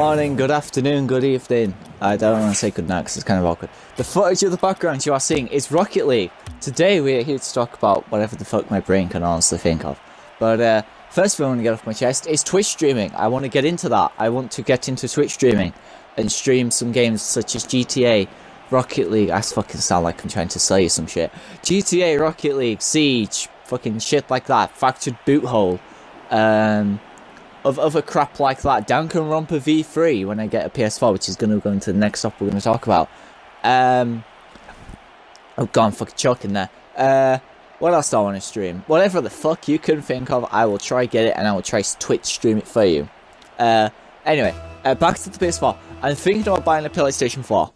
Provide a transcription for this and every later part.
morning, good afternoon, good evening. I don't want to say good night because it's kind of awkward. The footage of the background you are seeing is Rocket League. Today we are here to talk about whatever the fuck my brain can honestly think of. But first thing I want to get off my chest is Twitch streaming. I want to get into that. I want to get into Twitch streaming and stream some games such as GTA, Rocket League. I fucking sound like I'm trying to sell you some shit. GTA, Rocket League, Siege, fucking shit like that. Fractured Boot Hole. Of other crap like that. Danganronpa V3 when I get a PS4, which is going to go into the next stuff we're going to talk about. Oh god, I'm fucking choking there. What else do I want to stream? Whatever the fuck you can think of, I will try get it and I will try Twitch stream it for you. Anyway, back to the PS4. I'm thinking about buying a PlayStation 4.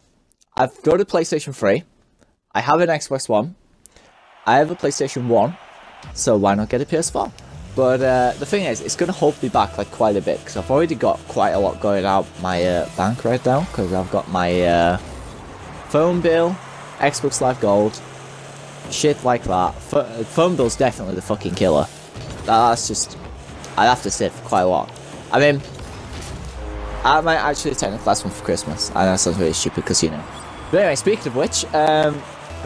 I've got a PlayStation 3. I have an Xbox One. I have a PlayStation 1. So why not get a PS4? But the thing is, it's going to hold me back like quite a bit because I've already got quite a lot going out my bank right now because I've got my phone bill, Xbox Live Gold, shit like that. Phone bill's definitely the fucking killer. That's just, I'd have to say for quite a lot. I mean, I might actually take the last one for Christmas. I know that sounds really stupid because, you know. But anyway, speaking of which,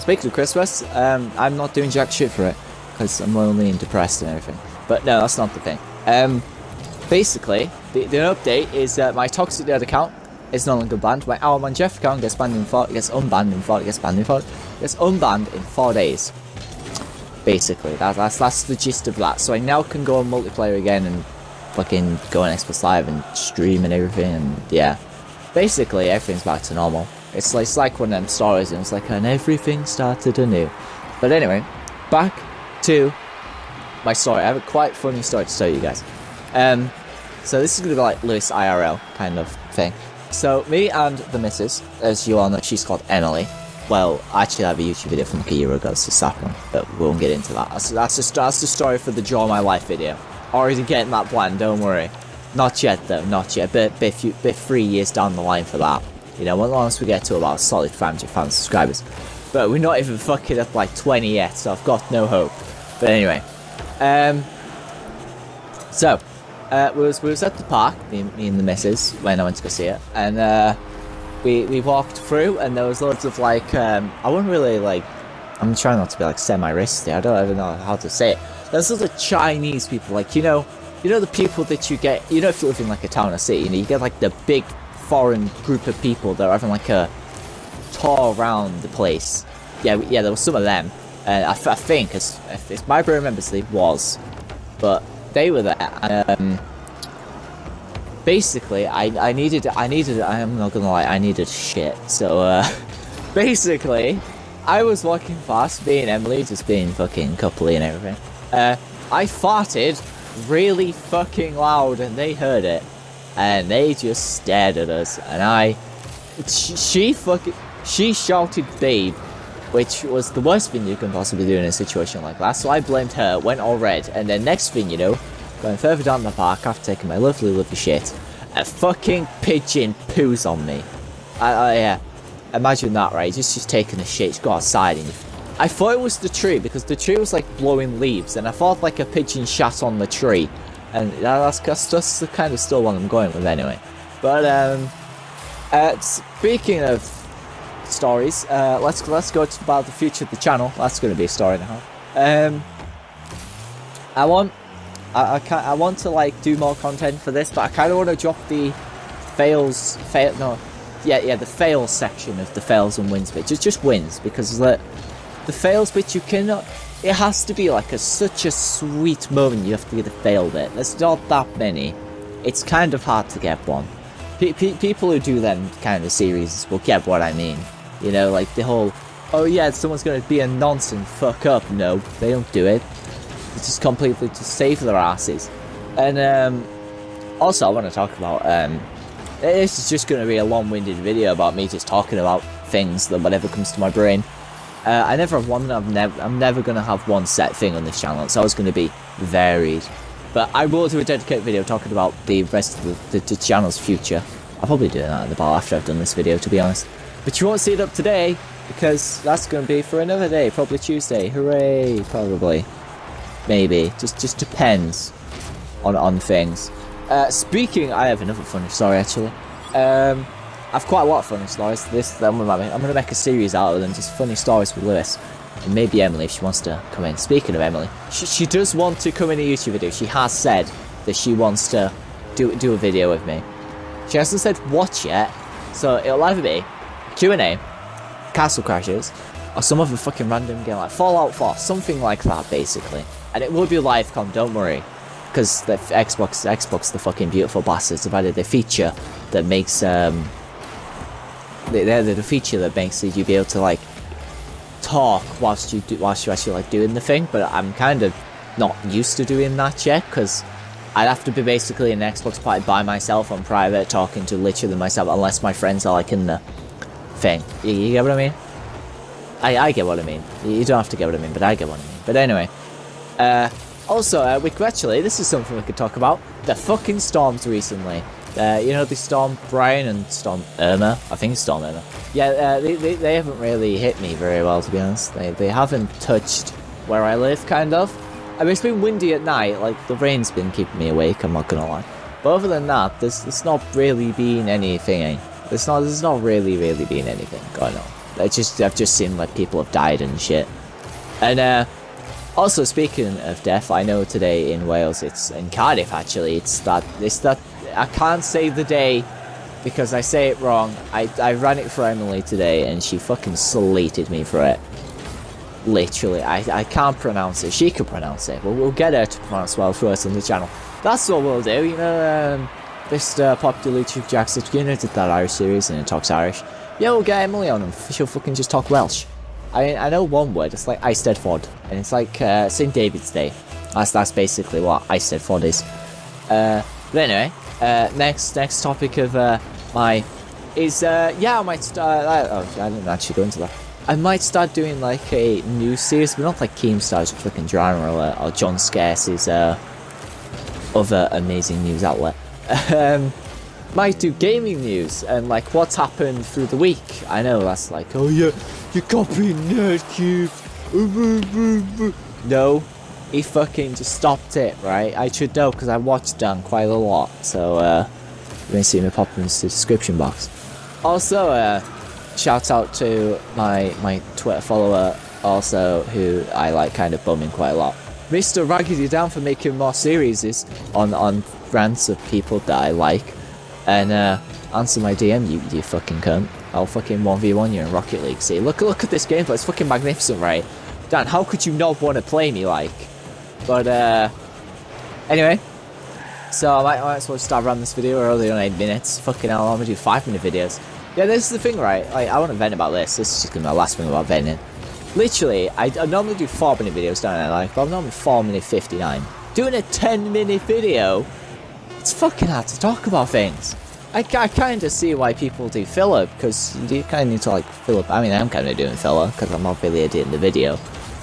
speaking of Christmas, I'm not doing jack shit for it because I'm lonely and depressed and everything. But no, that's not the thing. Basically, the update is that my Toxic Nerd account is no longer banned. My Our Man Jeff account gets banned in 4, gets unbanned in 4, gets banned in 4, gets unbanned in 4 days. Basically, that's the gist of that. So I now can go on multiplayer again and fucking go on Xbox Live and stream and everything. And yeah, basically everything's back to normal. It's like one of them stories, and it's like, and everything started anew. But anyway, back to my story. I have a quite funny story to tell you guys. So this is going to be like Lewis IRL kind of thing. So me and the missus, as you all know, she's called Emily. Well, actually I have a YouTube video from like a year ago, so sack them, but we won't get into that. That's the story for the Draw My Life video. Already getting that planned, don't worry. Not yet though, not yet. Bit 3 years down the line for that. You know, once we get to about a solid 500,000 subscribers. But we're not even fucking at like 20 yet, so I've got no hope. But anyway. So we was at the park, me and the missus, when I went to go see it, and we walked through, and there was loads of like I wouldn't really like, I'm trying not to be like semi-racist here, I don't even know how to say it. There's lots of Chinese people, like you know the people that you get, you know, if you live in like a town or city, you know, you get like the big foreign group of people that are having like a tour around the place. Yeah, there was some of them. I think, if my brain remembers, it was, but they were there. Basically, I needed. I'm not gonna lie, I needed shit. So, basically, I was walking past, me and Emily, just being fucking coupley and everything. I farted really fucking loud, and they heard it, and they just stared at us, and she shouted, "Babe," which was the worst thing you can possibly do in a situation like that, so I blamed her, went all red, and then next thing you know, going further down the park after taking my lovely shit, a fucking pigeon poos on me. Yeah, imagine that, right? Just taking a shit, just go outside, and I thought it was the tree, because the tree was like blowing leaves, and I thought like a pigeon shat on the tree, and that's the kind of still one I'm going with anyway. But, speaking of stories, let's go to about the future of the channel. That's going to be a story now. I want to like do more content for this, but I kind of want to drop the the fail section of the fails and wins bit. Just wins, because the fails bit, you cannot, it has to be like such a sweet moment you have to get a fail bit. There's not that many. It's kind of hard to get one. People who do them kind of series will get what I mean. You know, like the whole, oh yeah, someone's going to be a nonsense, fuck up. No, they don't do it. It's just completely to save their asses. And also I want to talk about, this is just going to be a long-winded video about me just talking about things, that whatever comes to my brain. I never have one, I'm never going to have one set thing on this channel. It's always going to be varied. But I will do a dedicated video talking about the rest of the channel's future. I'll probably do that at the bar after I've done this video, to be honest. But you won't see it up today, because that's going to be for another day, probably Tuesday. Hooray, probably. Maybe. Just depends on things. Speaking, I have another funny story actually. I've quite a lot of funny stories. I'm gonna make a series out of them, just funny stories with Lewis. And maybe Emily, if she wants to come in. Speaking of Emily, she does want to come in a YouTube video. She has said that she wants to do a video with me. She hasn't said what yet, so it'll either be Q&A, Castle Crashers, or some other fucking random game like Fallout 4, something like that basically. And it will be live com, don't worry. Because the Xbox, the fucking beautiful bastards, have added the feature that makes, the feature that makes you be able to, like, talk whilst you're actually, like, doing the thing. But I'm kind of not used to doing that yet, because I'd have to be basically in an Xbox party by myself on private, talking to literally myself, unless my friends are, like, in the thing. You get what I mean? I get what I mean. You don't have to get what I mean, but I get what I mean. But anyway, also, we could actually, this is something we could talk about, the fucking storms recently. You know, the Storm Brian and Storm Irma? I think it's Storm Irma. Yeah, they haven't really hit me very well, to be honest. They haven't touched where I live, kind of. I mean, it's been windy at night, like, the rain's been keeping me awake, I'm not gonna lie. But other than that, there's not really been anything, There's not really been anything going on. I've just seen, like, people have died and shit. And, also, speaking of death, I know today in Wales, it's in Cardiff actually, it's that, I can't say the day because I say it wrong. I ran it for Emily today and she fucking slated me for it. Literally, I can't pronounce it, she can pronounce it, but we'll get her to pronounce well first on the channel. That's what we'll do, you know, this popular YouTube Jack Skinner did that Irish series and it talks Irish. Yeah, we'll get Emily on him, she'll fucking just talk Welsh. I know one word, it's like Eisteddfod, and it's like St. David's Day. That's basically what Eisteddfod is. But anyway, next topic of yeah, I might start, I didn't actually go into that. I might start doing like a news series, but not like Keemstar's fucking drama or John Scarce's other amazing news outlet. Might do gaming news and like what's happened through the week. I know that's like, oh yeah, you're copying Nerdcube. No, he fucking just stopped it, right? I should know because I watched Dan quite a lot, so you may see me pop in the description box. Also, shout out to my Twitter follower, also who I like kind of bumming quite a lot. Mr. Raggedy Down for making more series on rants of people that I like. And answer my DM, you fucking cunt. I'll fucking 1v1 you in Rocket League. See, look at this gameplay, it's fucking magnificent, right? Dan, how could you not want to play me, like? But, anyway. So, I might as well start running this video early on 8 minutes. Fucking hell, I'm gonna do 5-minute videos. Yeah, this is the thing, right? Like, I want to vent about this. This is just gonna be my last thing about venting. Literally, I normally do 4-minute videos, don't I? Like, but I'm normally 4-minute 59. Doing a 10-minute video, it's fucking hard to talk about things. I kind of see why people do filler, because you kind of need to, like, fill up. I mean, I'm kind of doing filler, because I'm not really editing the video.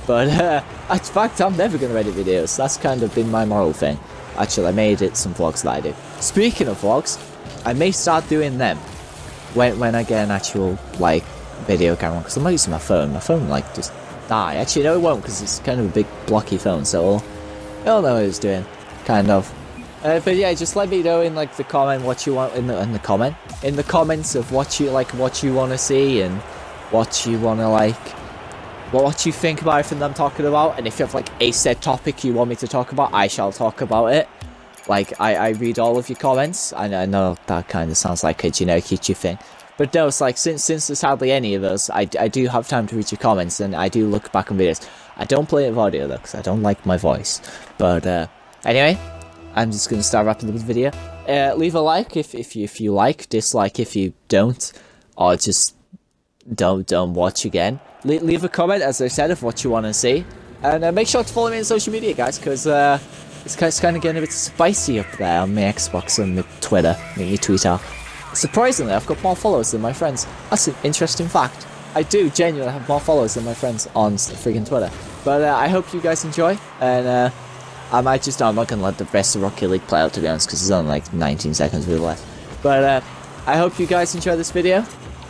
But, in fact, I'm never going to edit videos. That's kind of been my moral thing. Actually, I may edit some vlogs that I do. Speaking of vlogs, I may start doing them when I get an actual, like, video camera, because I'm not using my phone. My phone, like, just die. Actually, no, it won't, because it's kind of a big, blocky phone, so it'll know what it's doing, kind of. But yeah, just let me know in like the comment what you want in the comments of what you like, what you want to see, and what you want to like, what you think about everything I'm talking about. And if you have like a said topic you want me to talk about, I shall talk about it. Like I read all of your comments. I know that kind of sounds like a generic YouTube thing, but no, it's like since there's hardly any of us, I do have time to read your comments and I do look back on videos. I don't play it with audio though because I don't like my voice. But anyway. I'm just going to start wrapping up the video. Leave a like if you like, dislike if you don't, or just don't watch again. Leave a comment, as I said, of what you want to see. And make sure to follow me on social media, guys, because it's kind of getting a bit spicy up there on my Xbox and my Twitter, my Twitter. Surprisingly, I've got more followers than my friends. That's an interesting fact. I do genuinely have more followers than my friends on freaking Twitter. But I hope you guys enjoy, and I'm not going to let the rest of Rocket League play out, to be honest, because there's only like 19 seconds with left. But I hope you guys enjoy this video.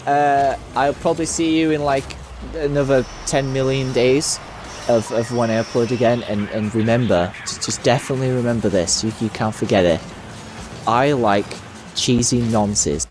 I'll probably see you in like another 10 million days of when I upload again. And remember, just definitely remember this. You can't forget it. I like cheesy nonsense.